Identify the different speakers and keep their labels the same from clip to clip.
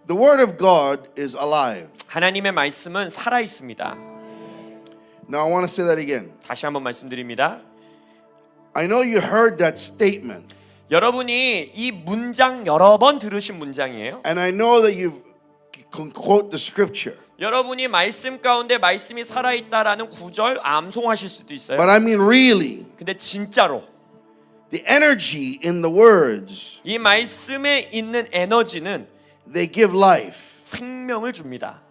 Speaker 1: The Word of God is alive.
Speaker 2: 하나님의 말씀은 살아 있습니다.
Speaker 1: Now I want to say that again.
Speaker 2: 다시 한번 말씀드립니다.
Speaker 1: I know you heard that statement.
Speaker 2: 여러분이 이 문장 여러 번 들으신 문장이에요.
Speaker 1: And I know that you can quote the scripture.
Speaker 2: 여러분이 말씀 가운데 말씀이 살아있다라는 구절 암송하실 수도 있어요.
Speaker 1: But I mean really,
Speaker 2: 근데 진짜로
Speaker 1: the energy in the words,
Speaker 2: 이 말씀에 있는 에너지는
Speaker 1: they give life.
Speaker 2: 생명을 줍니다.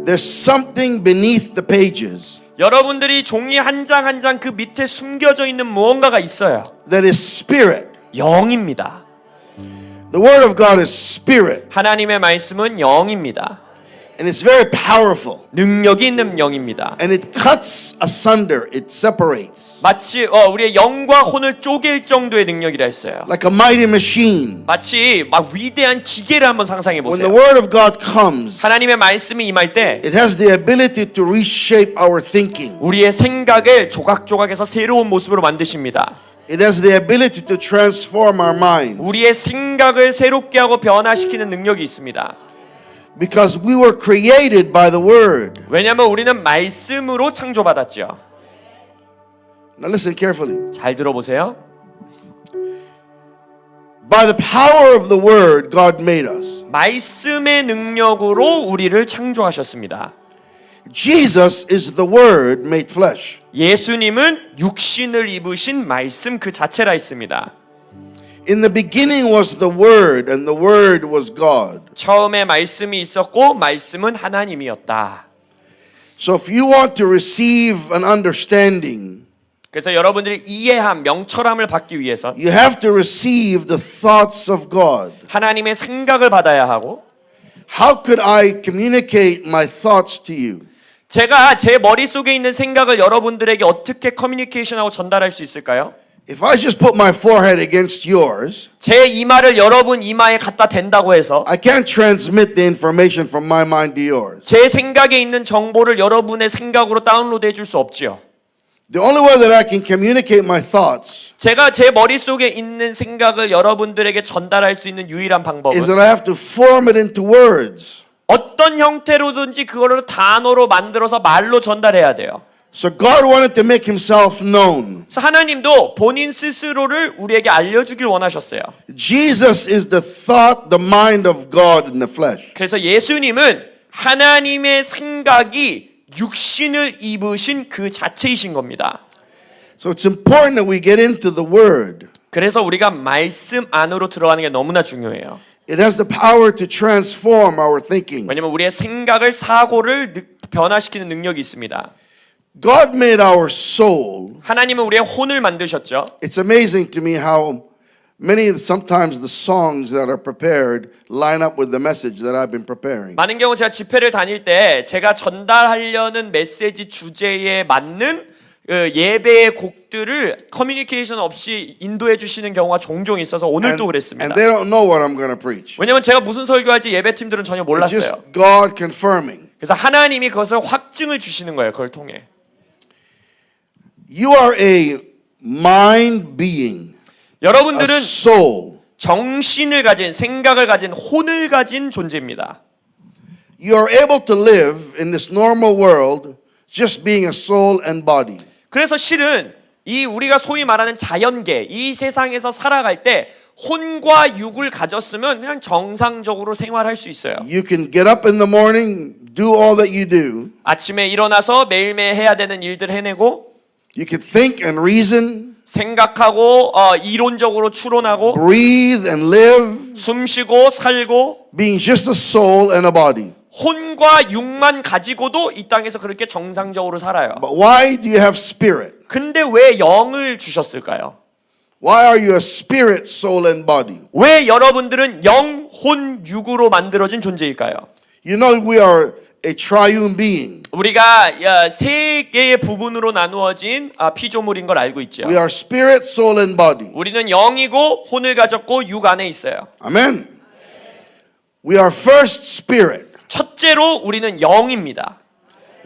Speaker 1: There's something beneath the pages
Speaker 2: 여러분들이 종이 한 장 한 장 그 밑에 숨겨져 있는 무언가가 있어요.
Speaker 1: that is spirit.
Speaker 2: 영입니다.
Speaker 1: The Word of God is spirit.
Speaker 2: 하나님의 말씀은 영입니다.
Speaker 1: And it's very powerful.
Speaker 2: 능력이 있는 영입니다.
Speaker 1: And it cuts asunder. It separates.
Speaker 2: 마치 우리의 영과 혼을 쪼갤 정도의 능력이라 했어요.
Speaker 1: Like a mighty machine.
Speaker 2: 마치 막 위대한 기계를 한번 상상해
Speaker 1: When the
Speaker 2: 보세요.
Speaker 1: Word of God comes,
Speaker 2: 하나님의 말씀이 임할 때
Speaker 1: it has the ability to reshape our thinking.
Speaker 2: 우리의 생각을 조각조각해서 새로운 모습으로 만드십니다.
Speaker 1: It has the ability to transform our minds.
Speaker 2: 우리의 생각을 새롭게 하고 변화시키는 능력이 있습니다.
Speaker 1: Because we were created by the Word.
Speaker 2: 왜냐하면 우리는 말씀으로 창조받았죠.
Speaker 1: Now listen carefully.
Speaker 2: 잘 들어보세요.
Speaker 1: By the power of the Word, God made us.
Speaker 2: 말씀의 능력으로 우리를 창조하셨습니다.
Speaker 1: Jesus is the Word made flesh.
Speaker 2: 예수님은 육신을 입으신 말씀 그 자체라 했습니다.
Speaker 1: In the beginning was the Word, and the Word was God.
Speaker 2: 처음에 말씀이 있었고 말씀은 하나님이었다.
Speaker 1: So if you want to receive an understanding,
Speaker 2: 그래서 여러분들이 이해함, 명철함을 받기 위해서
Speaker 1: you have to receive the thoughts of God.
Speaker 2: 하나님의 생각을 받아야 하고,
Speaker 1: How could I communicate my thoughts to you?
Speaker 2: 제가 제 머릿속에 있는 생각을 여러분들에게 어떻게 커뮤니케이션하고 전달할 수 있을까요?
Speaker 1: If I just put my forehead against yours,
Speaker 2: 제 이마를 여러분 이마에 갖다 댄다고 해서
Speaker 1: I can't transmit the information from my mind to yours.
Speaker 2: 제 생각에 있는 정보를 여러분의 생각으로 다운로드 해줄 수 없지요.
Speaker 1: The only way that I can communicate my thoughts
Speaker 2: 제가 제 머릿속에 있는 생각을 여러분들에게 전달할 수 있는 유일한 방법은
Speaker 1: is that I have to form it into words.
Speaker 2: 어떤 형태로든지 그거를 단어로 만들어서 말로 전달해야 돼요.
Speaker 1: So God wanted to make himself known.
Speaker 2: 그래서 하나님도 본인 스스로를 우리에게 알려주길 원하셨어요.
Speaker 1: Jesus is the thought, the mind of God in the flesh.
Speaker 2: 그래서 예수님은 하나님의 생각이 육신을 입으신 그 자체이신 겁니다.
Speaker 1: So it's important that we get into the Word.
Speaker 2: 그래서 우리가 말씀 안으로 들어가는 게 너무나 중요해요.
Speaker 1: It has the power to transform our thinking.
Speaker 2: 왜냐하면 우리의 생각을, 사고를 변화시키는 능력이 있습니다.
Speaker 1: God made our soul.
Speaker 2: 하나님은 우리의 혼을 만드셨죠.
Speaker 1: It's amazing to me how sometimes the songs that are prepared line up with the message that I've been preparing.
Speaker 2: 많은 경우 제가 집회를 다닐 때 제가 전달하려는 메시지 주제에 맞는 예배의 곡들을 커뮤니케이션 없이 인도해 주시는 경우가 종종 있어서 오늘도 그랬습니다.
Speaker 1: And they don't know what I'm going to preach.
Speaker 2: 왜냐하면 제가 무슨 설교할지 예배팀들은 전혀
Speaker 1: It's
Speaker 2: 몰랐어요.
Speaker 1: just God confirming.
Speaker 2: 그래서 하나님이 그것을 확증을 주시는 거예요. 그걸 통해.
Speaker 1: You are a mind being, a
Speaker 2: 여러분들은
Speaker 1: soul.
Speaker 2: 정신을 가진, 생각을 가진, 혼을 가진 존재입니다.
Speaker 1: You are able to live in this normal world just being a soul and body.
Speaker 2: 그래서 실은 이 우리가 소위 말하는 자연계, 이 세상에서 살아갈 때 혼과 육을 가졌으면 그냥 정상적으로 생활할 수 있어요.
Speaker 1: You can get up in the morning, do all that you do.
Speaker 2: 아침에 일어나서 매일매일 해야 되는 일들 해내고
Speaker 1: You can think and reason,
Speaker 2: 생각하고 이론적으로 추론하고
Speaker 1: breathe and live,
Speaker 2: 숨쉬고 살고
Speaker 1: being just a soul and a body.
Speaker 2: 혼과 육만 가지고도 이 땅에서 그렇게 정상적으로 살아요.
Speaker 1: But why do you have spirit?
Speaker 2: 근데 왜 영을 주셨을까요?
Speaker 1: Why are you a spirit, soul, and body?
Speaker 2: 왜 여러분들은 영, 혼, 육으로 만들어진 존재일까요?
Speaker 1: You know we are a triune being.
Speaker 2: 우리가 세 개의 부분으로 나누어진 피조물인 걸 알고 있죠.
Speaker 1: We are spirit, soul, and body.
Speaker 2: 우리는 영이고 혼을 가졌고 육 안에 있어요.
Speaker 1: Amen. We are first spirit.
Speaker 2: 첫째로 우리는 영입니다.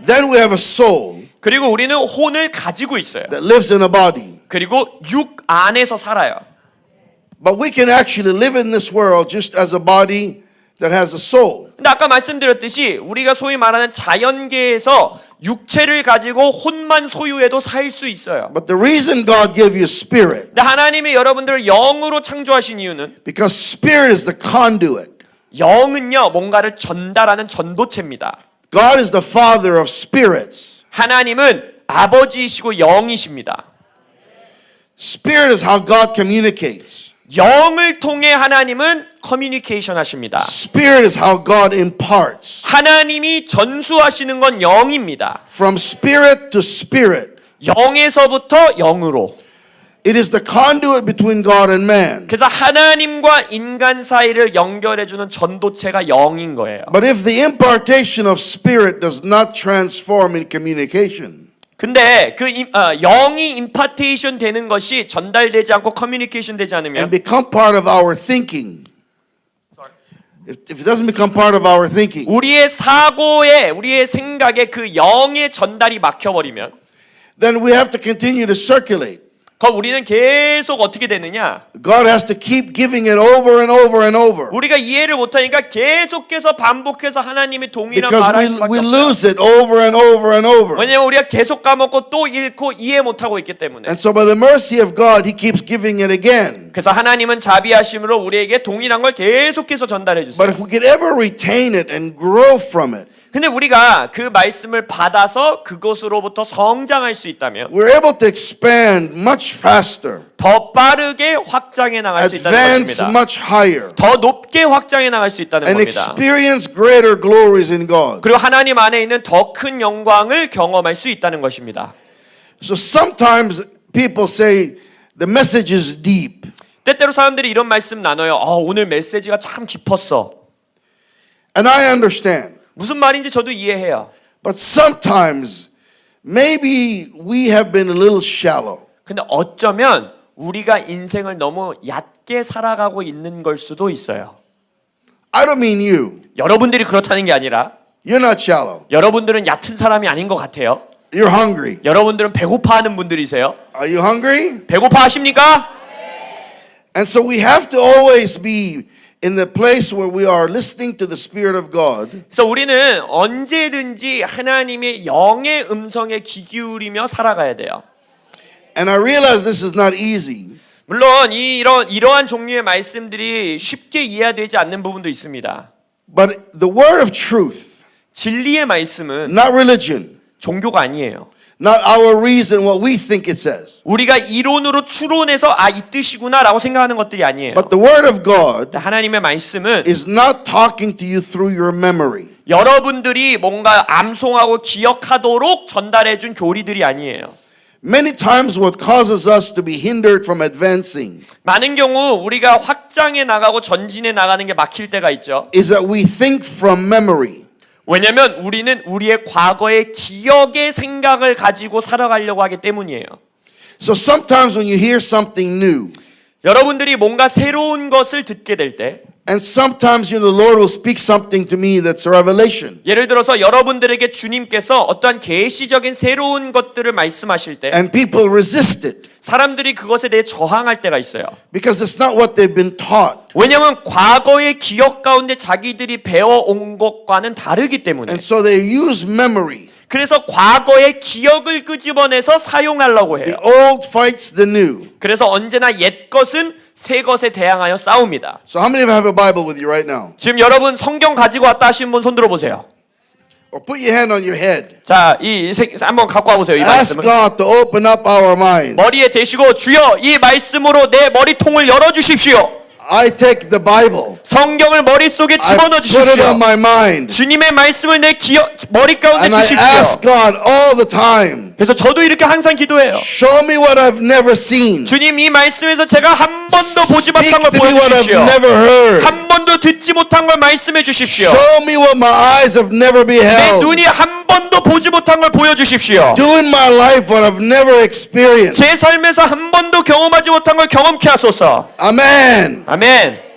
Speaker 1: Then we have a soul
Speaker 2: 그리고 우리는 혼을 가지고 있어요.
Speaker 1: that lives in a body.
Speaker 2: 그리고 육 안에서 살아요.
Speaker 1: But we can actually live in this world just as a body that has a soul.
Speaker 2: 근데 아까 말씀드렸듯이 우리가 소위 말하는 자연계에서 육체를 가지고 혼만 소유해도 살 수 있어요.
Speaker 1: But the reason God gave you spirit,
Speaker 2: 근데 하나님이 여러분들을 영으로 창조하신 이유는
Speaker 1: because spirit is the conduit.
Speaker 2: 영은요 뭔가를 전달하는 전도체입니다.
Speaker 1: God is the father of spirits.
Speaker 2: 하나님은 아버지이시고 영이십니다.
Speaker 1: Spirit is how God communicates.
Speaker 2: 영을 통해 하나님은 커뮤니케이션 하십니다.
Speaker 1: Spirit is how God imparts.
Speaker 2: 하나님이 전수하시는 건 영입니다.
Speaker 1: From spirit to spirit.
Speaker 2: 영에서부터 영으로.
Speaker 1: It is the conduit between God and man.
Speaker 2: 그래서 하나님과 인간 사이를 연결해주는 전도체가 영인 거예요.
Speaker 1: But if the impartation of spirit does not transform in communication,
Speaker 2: 근데 그 영이 임파테이션 되는 것이 전달되지 않고 커뮤니케이션 되지
Speaker 1: and
Speaker 2: 않으면
Speaker 1: become part of our thinking, if it doesn't become part of our thinking,
Speaker 2: 우리의 사고에 우리의 생각에 그 영의 전달이 막혀버리면
Speaker 1: then we have to continue to circulate.
Speaker 2: 그럼 우리는 계속 어떻게 되느냐?
Speaker 1: God has to keep giving it over and over and over.
Speaker 2: 우리가 이해를 못하니까 계속해서 반복해서 하나님의 동일한
Speaker 1: Because
Speaker 2: 말할 수밖에
Speaker 1: we
Speaker 2: 없어요.
Speaker 1: lose it over and over and over.
Speaker 2: 왜냐면 우리가 계속 까먹고 또 잃고 이해 못하고 있기 때문에.
Speaker 1: And so by the mercy of God, He keeps giving it again.
Speaker 2: 그래서 하나님은 자비하심으로 우리에게 동일한 걸 계속해서 전달해 주세요.
Speaker 1: But if we could ever retain it and grow from it,
Speaker 2: 근데 우리가 그 말씀을 받아서 그것으로부터 성장할 수 있다면
Speaker 1: we're able to expand much faster,
Speaker 2: 더 빠르게 확장해 나갈 수 있다는
Speaker 1: advance
Speaker 2: 것입니다.
Speaker 1: much higher,
Speaker 2: 더 높게 확장해 나갈 수 있다는
Speaker 1: and
Speaker 2: 겁니다.
Speaker 1: experience greater glories in God.
Speaker 2: 그리고 하나님 안에 있는 더 큰 영광을 경험할 수 있다는 것입니다.
Speaker 1: So sometimes people say the message is deep.
Speaker 2: 때때로 사람들이 이런 말씀 나눠요. 오늘 메시지가 참 깊었어.
Speaker 1: And I understand.
Speaker 2: 무슨 말인지 저도 이해해요.
Speaker 1: But sometimes maybe we have been a little shallow.
Speaker 2: 근데 어쩌면 우리가 인생을 너무 얕게 살아가고 있는 걸 수도 있어요.
Speaker 1: I don't mean you.
Speaker 2: 여러분들이 그렇다는 게 아니라
Speaker 1: You're not shallow.
Speaker 2: 여러분들은 얕은 사람이 아닌 것 같아요.
Speaker 1: You're hungry.
Speaker 2: 여러분들은 배고파하는 분들이세요.
Speaker 1: Are you hungry?
Speaker 2: 배고파하십니까?
Speaker 1: And so we have to always be in the place where we are listening to the Spirit of God.
Speaker 2: 그래서 우리는 언제든지 하나님의 영의 음성에 귀 기울이며 살아가야 돼요.
Speaker 1: And I realize this is not easy.
Speaker 2: 물론 이러한 종류의 말씀들이 쉽게 이해되지 않는 부분도 있습니다.
Speaker 1: But the word of truth,
Speaker 2: 진리의 말씀은
Speaker 1: not religion,
Speaker 2: 종교가 아니에요.
Speaker 1: not our reason, what we think it says,
Speaker 2: 우리가 이론으로 추론해서 이 뜻이구나라고 생각하는 것들이 아니에요.
Speaker 1: but the word of God
Speaker 2: 하나님의 말씀은
Speaker 1: is not talking to you through your memory.
Speaker 2: 여러분들이 뭔가 암송하고 기억하도록 전달해준 교리들이 아니에요.
Speaker 1: Many times what causes us to be hindered from advancing
Speaker 2: 많은 경우 우리가 확장해 나가고 전진해 나가는 게 막힐 때가 있죠.
Speaker 1: is that we think from memory.
Speaker 2: 왜냐하면 우리는 우리의 과거의 기억의 생각을 가지고 살아가려고 하기 때문이에요.
Speaker 1: So sometimes when you hear something new,
Speaker 2: 여러분들이 뭔가 새로운 것을 듣게 될 때,
Speaker 1: and sometimes the Lord will speak something to me that's a revelation.
Speaker 2: 예를 들어서 여러분들에게 주님께서 어떠한 계시적인 새로운 것들을 말씀하실 때
Speaker 1: And people resist it
Speaker 2: 사람들이 그것에 대해 저항할 때가 있어요.
Speaker 1: because it's not what they've been taught.
Speaker 2: 왜냐하면 과거의 기억 가운데 자기들이 배워온 것과는 다르기 때문에.
Speaker 1: And so they use memory.
Speaker 2: 그래서 과거의 기억을 끄집어내서 사용하려고 해요.
Speaker 1: The old fights the new.
Speaker 2: 그래서 언제나 옛 것은 새 것에 대항하여 싸웁니다.
Speaker 1: So how many of you have a Bible with you right now?
Speaker 2: 지금 여러분 성경 가지고 왔다 하신 분 손 들어보세요.
Speaker 1: Or put your hand on your head.
Speaker 2: 자, 한번 갖고 와보세요. 이
Speaker 1: Ask
Speaker 2: 말씀을.
Speaker 1: God to open up our minds.
Speaker 2: 머리에 대시고 주여 이 말씀으로 내 머리통을 열어주십시오.
Speaker 1: I take the Bible.
Speaker 2: 성경을 머릿속에
Speaker 1: I
Speaker 2: 집어넣어
Speaker 1: put it
Speaker 2: 주십시오.
Speaker 1: on my mind.
Speaker 2: 주님의 말씀을 내 머리 가운데
Speaker 1: And I
Speaker 2: 주십시오.
Speaker 1: ask God all the time,
Speaker 2: 그래서 저도 이렇게 항상 기도해요.
Speaker 1: show me what I've never seen.
Speaker 2: 주님 이 말씀에서 제가 한 번도 보지
Speaker 1: Speak
Speaker 2: 못한 걸
Speaker 1: to me what I've
Speaker 2: 보여주십시오.
Speaker 1: never heard.
Speaker 2: 한 번도 듣지 못한 걸 말씀해 주십시오.
Speaker 1: Show me what my eyes have never
Speaker 2: 내
Speaker 1: beheld.
Speaker 2: 눈이 한 번도 보지 못한 걸 보여주십시오.
Speaker 1: Do in my life what I've never experienced.
Speaker 2: 제 삶에서 한 번도 경험하지 못한 걸 경험케 하소서.
Speaker 1: Amen.
Speaker 2: 아멘.